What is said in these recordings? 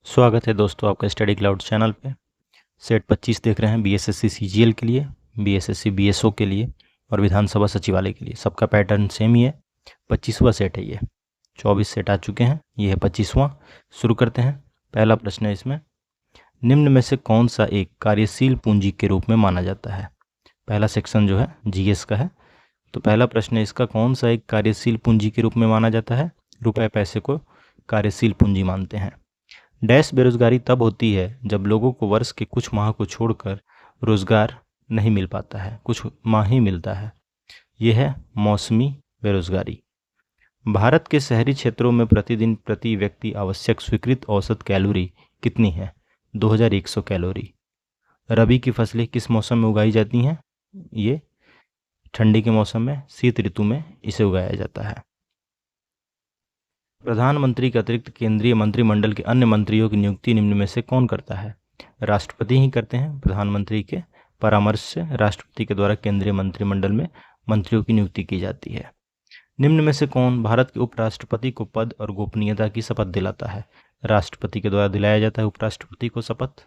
स्वागत है दोस्तों आपका स्टडी क्लाउड चैनल पे। सेट 25 देख रहे हैं बीएसएससी सीजीएल के लिए, बीएसएससी बीएसओ के लिए और विधानसभा सचिवालय के लिए। सबका पैटर्न सेम ही है। 25वां सेट है ये। 24 सेट आ चुके हैं, ये है 25वां। शुरू करते हैं। पहला प्रश्न है इसमें, निम्न में से कौन सा एक कार्यशील पूंजी के रूप में माना जाता है। पहला सेक्शन जो है जीएस का है। तो पहला प्रश्न है इसका, कौन सा एक कार्यशील पूंजी के रूप में माना जाता है। रुपए पैसे को कार्यशील पूंजी मानते हैं। डैश बेरोजगारी तब होती है जब लोगों को वर्ष के कुछ माह को छोड़कर रोजगार नहीं मिल पाता है, कुछ माह ही मिलता है। यह है मौसमी बेरोजगारी। भारत के शहरी क्षेत्रों में प्रतिदिन प्रति व्यक्ति आवश्यक स्वीकृत औसत कैलोरी कितनी है। 2100 कैलोरी। रबी की फसलें किस मौसम में उगाई जाती हैं। ये ठंडी के मौसम में, शीत ऋतु में इसे उगाया जाता है। प्रधानमंत्री के अतिरिक्त केंद्रीय मंत्रिमंडल के अन्य मंत्रियों की नियुक्ति निम्न में से कौन करता है। राष्ट्रपति ही करते हैं। प्रधानमंत्री के परामर्श से राष्ट्रपति के द्वारा केंद्रीय मंत्रिमंडल में मंत्रियों की नियुक्ति की जाती है। निम्न में से कौन भारत के उपराष्ट्रपति को पद और गोपनीयता की शपथ दिलाता है। राष्ट्रपति के द्वारा दिलाया जाता है उपराष्ट्रपति को शपथ।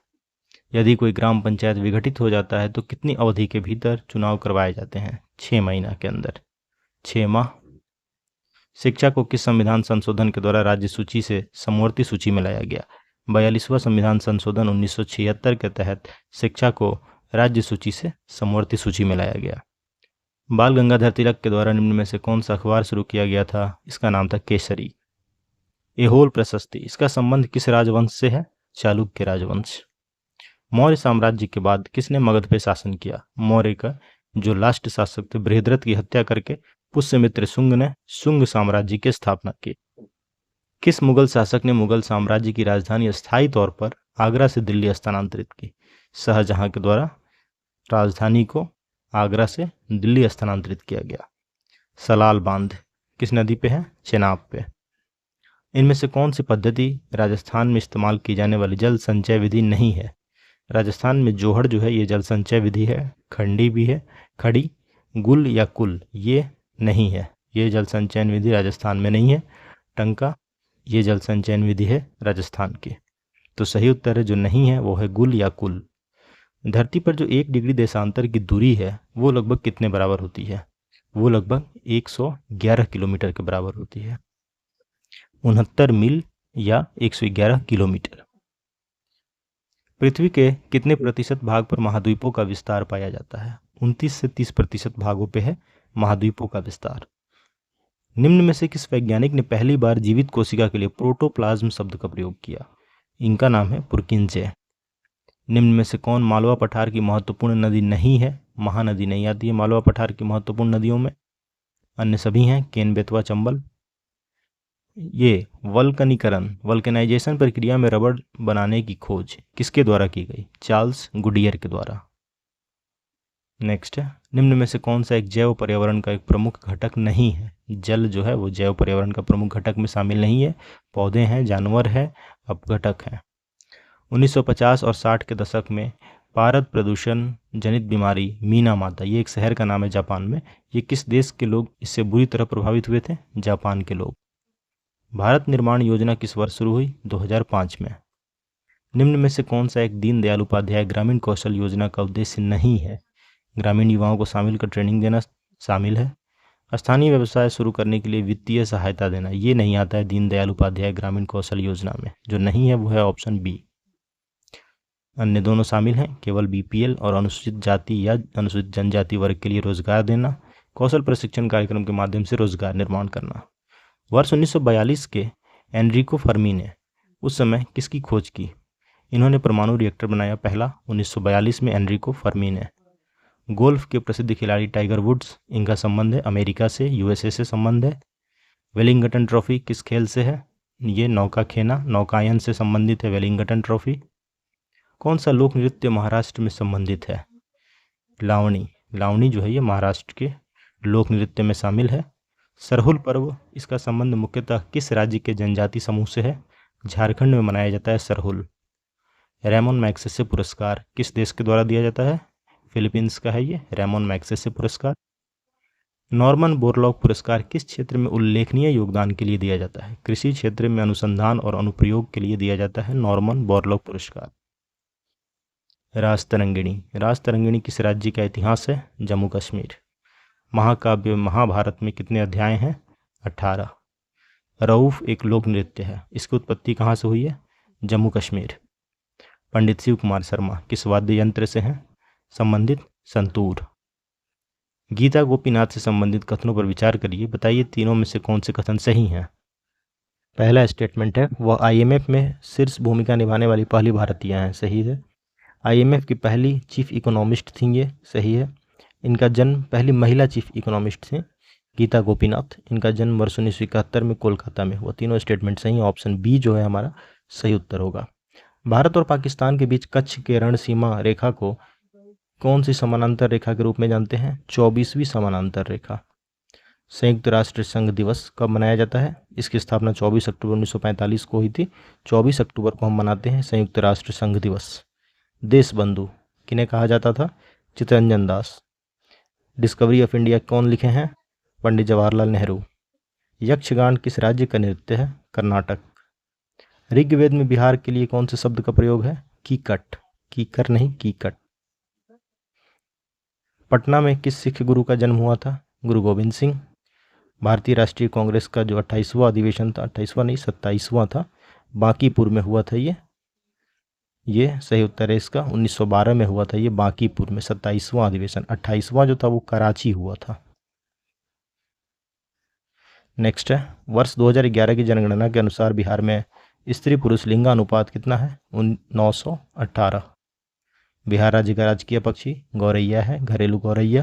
यदि कोई ग्राम पंचायत विघटित हो जाता है तो कितनी अवधि के भीतर चुनाव करवाए जाते हैं। 6 महीना के अंदर, 6 माह। शिक्षा को किस संविधान संशोधन के द्वारा राज्य सूची से समवर्ती सूची में लाया गया। 42वां संविधान संशोधन 1976 के तहत शिक्षा को राज्य सूची से समवर्ती सूची में लाया गया। बाल गंगाधर तिलक के द्वारा निम्न में से कौन सा अखबार शुरू किया गया था। इसका नाम था केसरी। एहोल प्रशस्ति, इसका संबंध किस राजवंश से है। चालुक्य राजवंश। मौर्य साम्राज्य के बाद किसने मगध पे शासन किया। मौर्य का जो लास्ट शासक थे बृहद्रथ की हत्या करके पुष्यमित्र शुंग ने शुंग साम्राज्य की स्थापना की। किस मुगल शासक ने मुगल साम्राज्य की राजधानी अस्थायी तौर पर आगरा से दिल्ली स्थानांतरित की। शाहजहां के द्वारा राजधानी को आगरा से दिल्ली स्थानांतरित किया गया। सलाल बांध किस नदी पे है। चेनाब पे। इनमें से कौन सी पद्धति राजस्थान में इस्तेमाल की जाने वाली जल संचय विधि नहीं है। राजस्थान में जोहड़ जो है ये जल संचय विधि है। खंडी भी है, खड़ी, गुल या कुल ये नहीं है। ये जल संचयन विधि राजस्थान में नहीं है। टंका ये जल संचयन विधि है राजस्थान की। तो सही उत्तर है जो नहीं है वो है गुल या कुल। धरती पर जो 1 डिग्री देशांतर की दूरी है वो लगभग कितने बराबर होती है। वो लगभग 111 किलोमीटर के बराबर होती है। 69 मील या 111 किलोमीटर। पृथ्वी के कितने प्रतिशत भाग पर महाद्वीपों का विस्तार पाया जाता है। 29 से 30% भागों पे है महाद्वीपों का विस्तार। निम्न में से किस वैज्ञानिक ने पहली बार जीवित कोशिका के लिए प्रोटोप्लाज्म शब्द का प्रयोग किया। इनका नाम है पुरकिंजे। निम्न में से कौन मालवा पठार की महत्वपूर्ण नदी नहीं है। महानदी नहीं आती है मालवा पठार की महत्वपूर्ण नदियों में, अन्य सभी हैं केन, बेतवा, चंबल। ये वल्कनाइजेशन प्रक्रिया में रबड़ बनाने की खोज किसके द्वारा की गई। चार्ल्स गुडियर के द्वारा। नेक्स्ट है, निम्न में से कौन सा एक जैव पर्यावरण का एक प्रमुख घटक नहीं है। जल जो है वो जैव पर्यावरण का प्रमुख घटक में शामिल नहीं है। पौधे हैं, जानवर है, अपघटक हैं। 1950 और 60 के दशक में पारद प्रदूषण जनित बीमारी मीना माता, ये एक शहर का नाम है जापान में, ये किस देश के लोग इससे बुरी तरह प्रभावित हुए थे। जापान के लोग। भारत निर्माण योजना किस वर्ष शुरू हुई। 2005 में। निम्न में से कौन सा एक दीनदयाल उपाध्याय ग्रामीण कौशल योजना का उद्देश्य नहीं है। ग्रामीण युवाओं को शामिल कर ट्रेनिंग देना शामिल है। स्थानीय व्यवसाय शुरू करने के लिए वित्तीय सहायता देना ये नहीं आता है दीनदयाल उपाध्याय ग्रामीण कौशल योजना में। जो नहीं है वो है ऑप्शन बी। अन्य दोनों शामिल हैं, केवल बीपीएल और अनुसूचित जाति या अनुसूचित जनजाति वर्ग के लिए रोजगार देना, कौशल प्रशिक्षण कार्यक्रम के माध्यम से रोजगार निर्माण करना। वर्ष 1942 के एनरिको फर्मी ने उस समय किसकी खोज की। इन्होंने परमाणु रिएक्टर बनाया पहला 1942 में एनरिको फर्मी ने। गोल्फ के प्रसिद्ध खिलाड़ी टाइगर वुड्स, इनका संबंध है अमेरिका से, यूएसए से संबंध है। वेलिंगटन ट्रॉफी किस खेल से है। ये नौका खेना, नौकायन से संबंधित है वेलिंगटन ट्रॉफी। कौन सा लोक नृत्य महाराष्ट्र में संबंधित है। लावणी, लावणी जो है ये महाराष्ट्र के लोक नृत्य में शामिल है। सरहुल पर्व, इसका संबंध मुख्यतः किस राज्य के जनजाति समूह से है। झारखंड में मनाया जाता है सरहुल। रेमन मैग्सेसे पुरस्कार किस देश के द्वारा दिया जाता है। फिलीपींस का है ये रेमन मैग्सेसे पुरस्कार। नॉर्मन बोरलॉग पुरस्कार किस क्षेत्र में उल्लेखनीय योगदान के लिए दिया जाता है? कृषि क्षेत्र में अनुसंधान और अनुप्रयोग के लिए दिया जाता है नॉर्मन बोरलॉग पुरस्कार। राजतरंगिणी किस राज्य का इतिहास है? जम्मू कश्मीर। महाकाव्य महाभारत में कितने अध्याय हैं? 18। रऊफ एक लोक नृत्य है, इसकी उत्पत्ति कहाँ से हुई है? जम्मू कश्मीर। पंडित शिव कुमार शर्मा किस वाद्य यंत्र से हैं संबंधित? संतूर। गीता गोपीनाथ से संबंधित कथनों पर विचार करिए, बताइए तीनों में से कौन से कथन सही हैं? पहला स्टेटमेंट है वह आईएमएफ में शीर्ष भूमिका निभाने वाली पहली भारतीय हैं, सही है। आईएमएफ की पहली चीफ इकोनॉमिस्ट थी, ये सही है। इनका जन्म, पहली महिला चीफ इकोनॉमिस्ट थी गीता गोपीनाथ। इनका जन्म वर्ष 1971 में कोलकाता में हुआ। तीनों स्टेटमेंट सही। ऑप्शन बी जो है हमारा सही उत्तर होगा। भारत और पाकिस्तान के बीच कच्छ के रण सीमा रेखा को कौन सी समानांतर रेखा के रूप में जानते हैं? 24वीं समानांतर रेखा। संयुक्त राष्ट्र संघ दिवस कब मनाया जाता है? इसकी स्थापना 24 अक्टूबर 1945 को हुई थी। 24 अक्टूबर को हम मनाते हैं संयुक्त राष्ट्र संघ दिवस। देश बंधु किन्हें कहा जाता था? Chittaranjan Das. Discovery of India कौन लिखे हैं? पंडित जवाहरलाल नेहरू। यक्षगान किस राज्य का नृत्य है? कर्नाटक। ऋग्वेद में बिहार के लिए कौन से शब्द का प्रयोग है? कीकट। कीकर नहीं, कीकट। पटना में किस सिख गुरु का जन्म हुआ था? गुरु गोविंद सिंह। भारतीय राष्ट्रीय कांग्रेस का जो 28वां अधिवेशन था, 28वां नहीं 27वां था, बांकीपुर में हुआ था। ये सही उत्तर है इसका। 1912 में हुआ था ये बांकीपुर में 27वां अधिवेशन। 28वां जो था वो कराची हुआ था। नेक्स्ट है, वर्ष 2011 की जनगणना के अनुसार बिहार में स्त्री पुरुष लिंगानुपात कितना है? 918। बिहार राज्य का राजकीय पक्षी गौरैया है, घरेलू गौरैया।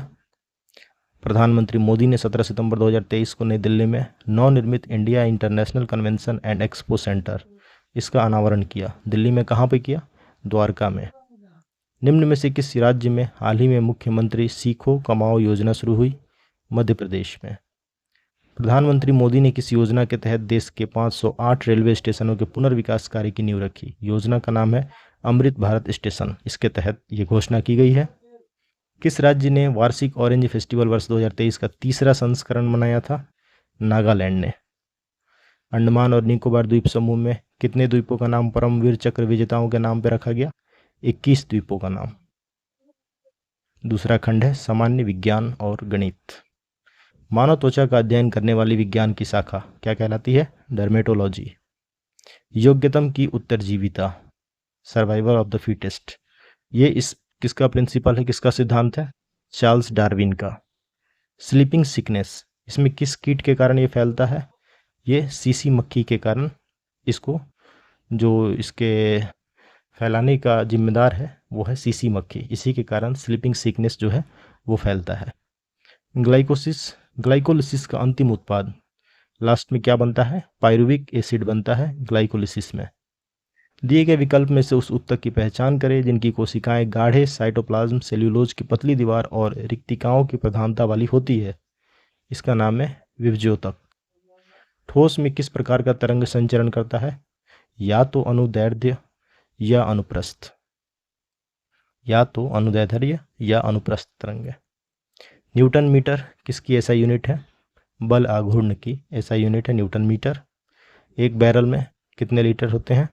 प्रधानमंत्री मोदी ने 17 सितंबर 2023 को नई दिल्ली में नवनिर्मित India international convention and expo centre, इसका अनावरण किया। दिल्ली में कहाँ पे किया? द्वारका में। निम्न में से किस राज्य में हाल ही में मुख्यमंत्री सीखो कमाओ योजना शुरू हुई? मध्य प्रदेश में। प्रधानमंत्री मोदी ने किस योजना के तहत देश के 508 रेलवे स्टेशनों के पुनर्विकास कार्य की नींव रखी? योजना का नाम है अमृत भारत स्टेशन। इसके तहत ये घोषणा की गई है। किस राज्य ने वार्षिक ऑरेंज फेस्टिवल वर्ष 2023 का तीसरा संस्करण मनाया था? नागालैंड ने। अंडमान और निकोबार द्वीप समूह में कितने द्वीपों का नाम परमवीर चक्र विजेताओं के नाम पर रखा गया? 21 द्वीपों का नाम। दूसरा खंड है सामान्य विज्ञान और गणित। मानव त्वचा का अध्ययन करने वाली विज्ञान की शाखा क्या कहलाती है? डर्मेटोलॉजी। योग्यतम की उत्तरजीविता, सर्वाइवल ऑफ द फिटेस्ट, ये इस किसका प्रिंसिपल है, किसका सिद्धांत है? चार्ल्स डार्विन का। स्लीपिंग सिकनेस, इसमें किस कीट के कारण ये फैलता है? ये सीसी मक्खी के कारण। इसको जो इसके फैलाने का जिम्मेदार है वो है सीसी मक्खी। इसी के कारण स्लीपिंग सिकनेस जो है वो फैलता है। ग्लाइकोलिसिस का अंतिम उत्पाद लास्ट में क्या बनता है? पायरुविक एसिड बनता है ग्लाइकोलिसिस में। दिए गए विकल्प में से उस ऊतक की पहचान करें जिनकी कोशिकाएं गाढ़े साइटोप्लाज्म, सेल्यूलोज की पतली दीवार और रिक्तिकाओं की प्रधानता वाली होती है। इसका नाम है विभज्योतक। ठोस में किस प्रकार का तरंग संचरण करता है? या तो अनुदैर्ध्य या अनुप्रस्थ। या तो अनुदैर्ध्य या अनुप्रस्थ तरंग। न्यूटन मीटर किसकी ऐसा यूनिट है? बल आघूर्ण की ऐसा यूनिट है न्यूटन मीटर। एक बैरल में कितने लीटर होते हैं?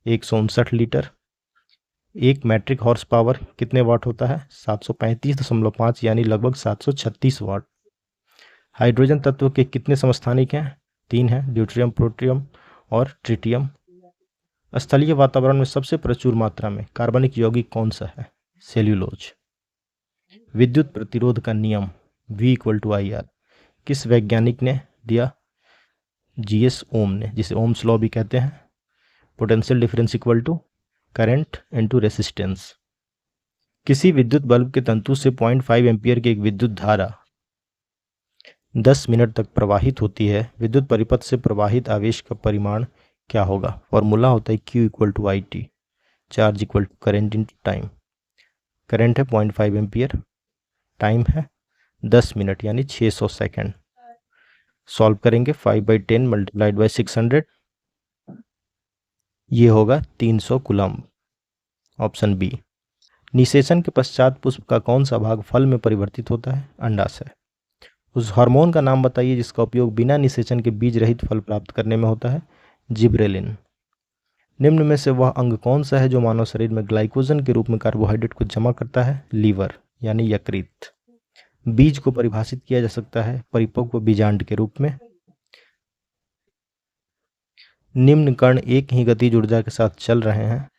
159 लीटर। एक मैट्रिक हॉर्स पावर कितने वाट होता है? 735.5 यानी लगभग 736 वाट। हाइड्रोजन तत्व के कितने समस्थानिक हैं? 3 हैं, ड्यूटेरियम, प्रोटियम और ट्रिटियम। स्थलीय वातावरण में सबसे प्रचुर मात्रा में कार्बनिक यौगिक कौन सा है? सेल्यूलोज। विद्युत प्रतिरोध का नियम V=IR किस वैज्ञानिक ने दिया? GS ओम ने, जिसे ओम्स लॉ भी कहते हैं। Potential difference equal to current into resistance. किसी विद्युत बल्ब के तंतु से 0.5 एम्पियर की एक विद्युत धारा 10 मिनट तक प्रवाहित होती है। विद्युत परिपथ से प्रवाहित आवेश का परिमाण क्या होगा? फॉर्मूला होता है Q=IT, charge equal to current into time. Current है 0.5 एम्पियर, टाइम है 10 मिनट यानी 600 सेकेंड। सॉल्व करेंगे 5/10 मल्टीप्लाइड बाई 600, ये होगा 300 कूलम्ब। Option B. निषेचन के पश्चात पुष्प का कौन सा भाग फल में परिवर्तित होता है? अंडाशय। उस हार्मोन का नाम बताइए जिसका उपयोग बिना निषेचन के बीज रहित फल प्राप्त करने में होता है। जिब्रेलिन। निम्न में से वह अंग कौन सा है जो मानव शरीर में ग्लाइकोजन के रूप में कार्बोहाइड्रेट को जमा करता है। लीवर यानी यकृत। बीज को परिभाषित किया जा सकता है परिपक्व बीजांड के रूप में। निम्न कण एक ही गतिज ऊर्जा के साथ चल रहे हैं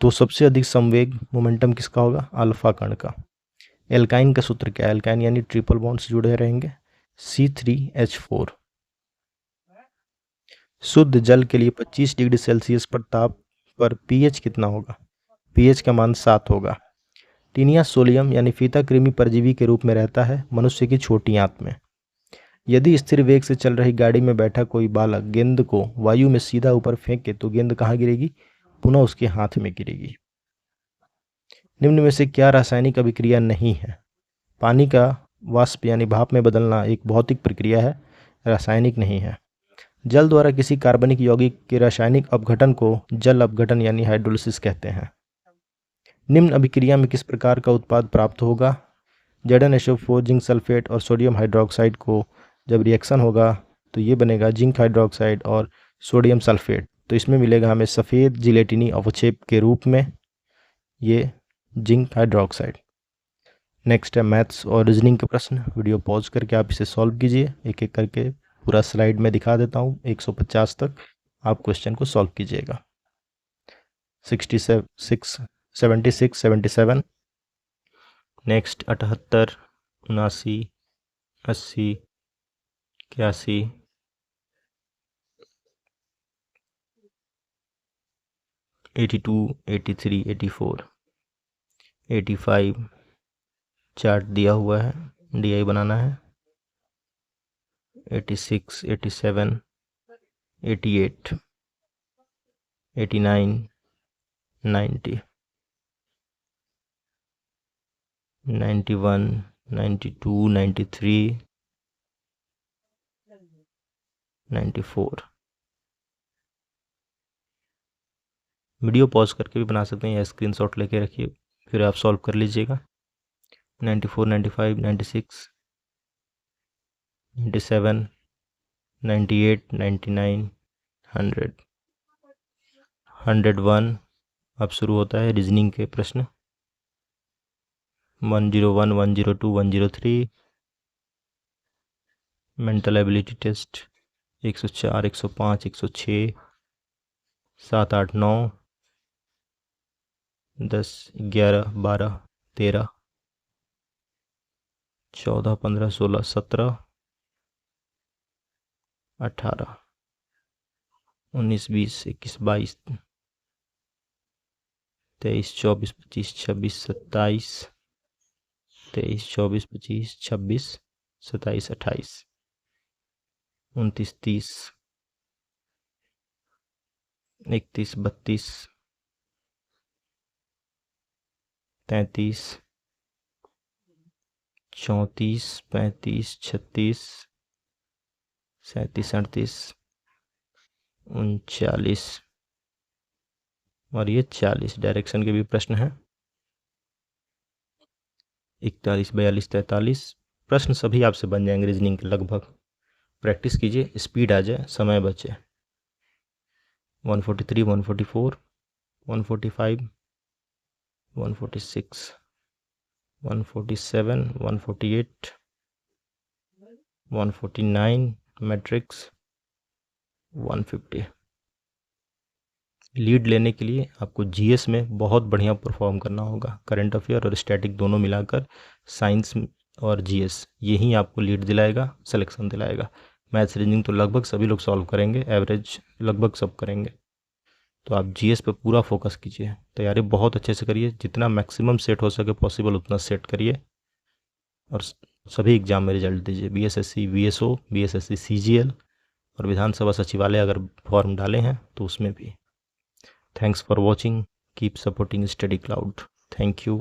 तो सबसे अधिक संवेग मोमेंटम किसका होगा। अल्फा कण का। एल्काइन का सूत्र क्या है। एल्काइन यानी ट्रिपल बॉन्ड्स जुड़े रहेंगे। C3H4। शुद्ध जल के लिए 25 डिग्री सेल्सियस पर ताप पर pH कितना होगा। pH का मान 7 होगा। टीनिया सोलियम यानी फीता कृमि परजीवी के रूप में रहता है मनुष्य की छोटी आंत में। यदि स्थिर वेग से चल रही गाड़ी में बैठा कोई बालक गेंद को वायु में सीधा ऊपर फेंके तो गेंद कहाँ गिरेगी। पुनः उसके हाथ में गिरेगी। निम्न में से क्या रासायनिक अभिक्रिया नहीं है। पानी का वाष्प यानी भाप में बदलना एक भौतिक प्रक्रिया है, रासायनिक नहीं है। जल द्वारा किसी कार्बनिक यौगिक के रासायनिक अपघटन को जल अपघटन यानी हाइड्रोलिसिस कहते हैं। निम्न अभिक्रिया में किस प्रकार का उत्पाद प्राप्त होगा। ZnHO4 जिंक सल्फेट और सोडियम हाइड्रोक्साइड को जब रिएक्शन होगा तो ये बनेगा जिंक हाइड्रोक्साइड और सोडियम सल्फेट। तो इसमें मिलेगा हमें सफ़ेद जिलेटिनी अवक्षेप के रूप में ये जिंक हाइड्रोक्साइड। नेक्स्ट है मैथ्स और रीजनिंग के प्रश्न। वीडियो पॉज करके आप इसे सॉल्व कीजिए। एक एक करके पूरा स्लाइड में दिखा देता हूँ 150 तक आप क्वेश्चन को सॉल्व कीजिएगा। 76, 77। नेक्स्ट 78, 79, 80, 81, 82, 83, 84, 85 चार्ट दिया हुआ है, DI बनाना है। 86, 87, 88, 89, 90, 91, 92, 93, 94। वीडियो पॉज करके भी बना सकते हैं या स्क्रीनशॉट लेके रखिए फिर आप सॉल्व कर लीजिएगा। 94, 95, 96, 97, 98, 99, 100, 101। अब शुरू होता है रीजनिंग के प्रश्न। 101, 102, 103। मेंटल एबिलिटी टेस्ट 104, 105, 106, 7, 8, 9, 10, 11, 12, 13, 14, 15, 16, 17, 18, 19, 20, 21, 22, 23, 24, 25, 26, 27, 23, 24, 25, 26, 27, 28, 29, 30, 31, 32, 33, 34, 35, 36, 37, 38, 39 और ये 40। डायरेक्शन के भी प्रश्न हैं। 41, 42, 43 प्रश्न सभी आपसे बन जाएंगे रीजनिंग के लगभग। प्रैक्टिस कीजिए, स्पीड आ जाए, समय बचे। 143, 144, 145, 146, 147, 148, 149 मैट्रिक्स, 150। लीड लेने के लिए आपको जीएस में बहुत बढ़िया परफॉर्म करना होगा। करंट अफेयर और स्टैटिक दोनों मिलाकर साइंस और जीएस यही आपको लीड दिलाएगा, सिलेक्शन दिलाएगा। मैथ्स रीजनिंग तो लगभग सभी लोग सॉल्व करेंगे, एवरेज लगभग सब करेंगे। तो आप जीएस पे पूरा फोकस कीजिए, तैयारी बहुत अच्छे से करिए, जितना मैक्सिमम सेट हो सके पॉसिबल उतना सेट करिए और सभी एग्जाम में रिजल्ट दीजिए। बीएसएससी, वीएसओ, बीएसएससी सीजीएल और विधानसभा सचिवालय अगर फॉर्म डाले हैं तो उसमें भी। Thanks for watching. Keep supporting Study Cloud. Thank you.